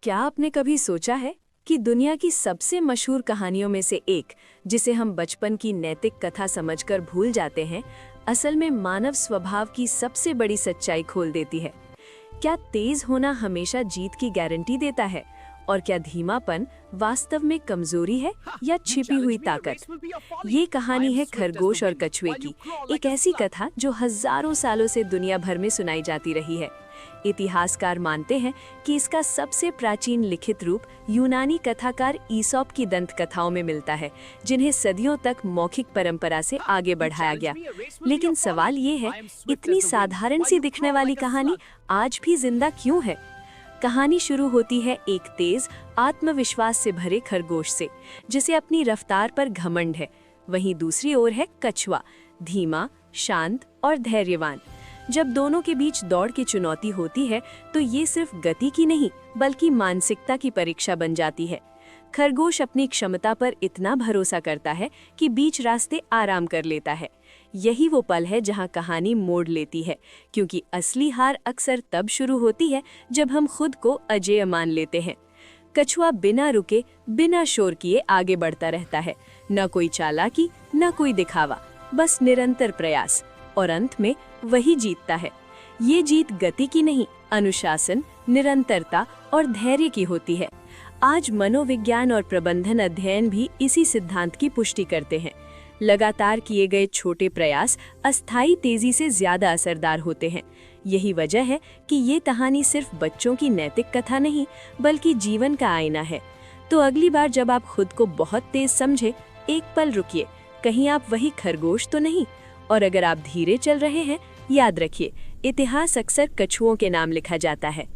क्या आपने कभी सोचा है कि दुनिया की सबसे मशहूर कहानियों में से एक, जिसे हम बचपन की नैतिक कथा समझकर भूल जाते हैं, असल में मानव स्वभाव की सबसे बड़ी सच्चाई खोल देती है। क्या तेज होना हमेशा जीत की गारंटी देता है? और क्या धीमापन वास्तव में कमजोरी है या छिपी हुई ताकत? ये कहानी है खरगोश और कछुए की, एक ऐसी कथा जो हजारों सालों से दुनिया भर में सुनाई जाती रही है। इतिहासकार मानते हैं कि इसका सबसे प्राचीन लिखित रूप यूनानी कथाकार ईसॉप की दंत कथाओं में मिलता है, जिन्हें सदियों तक मौखिक परंपरा से आगे बढ़ाया गया। लेकिन सवाल ये है, इतनी साधारण सी दिखने वाली कहानी आज भी जिंदा क्यों है? कहानी शुरू होती है एक तेज, आत्मविश्वास से भरे खरगोश से, जिसे अपनी रफ्तार पर घमंड है। वहीं दूसरी ओर है कछुआ, धीमा, शांत और धैर्यवान। जब दोनों के बीच दौड़ की चुनौती होती है तो ये सिर्फ गति की नहीं बल्कि मानसिकता की परीक्षा बन जाती है। खरगोश अपनी क्षमता पर इतना भरोसा करता है कि बीच रास्ते आराम कर लेता है। यही वो पल है जहां कहानी मोड़ लेती है, क्योंकि असली हार अक्सर तब शुरू होती है जब हम खुद को अजेय मान लेते हैं। कछुआ बिना रुके, बिना शोर किए आगे बढ़ता रहता है। न कोई चालाकी, न कोई दिखावा, बस निरंतर प्रयास, और अंत में वही जीतता है। ये जीत गति की नहीं, अनुशासन, निरंतरता और धैर्य की होती है। आज मनोविज्ञान और प्रबंधन अध्ययन भी इसी सिद्धांत की पुष्टि करते हैं। लगातार किए गए छोटे प्रयास अस्थायी तेजी से ज्यादा असरदार होते हैं। यही वजह है कि ये कहानी सिर्फ बच्चों की नैतिक कथा नहीं बल्कि जीवन का आईना है। तो अगली बार जब आप खुद को बहुत तेज समझे, एक पल रुकिए, कहीं आप वही खरगोश तो नहीं। और अगर आप धीरे चल रहे हैं, याद रखिए, इतिहास अक्सर कछुओं के नाम लिखा जाता है।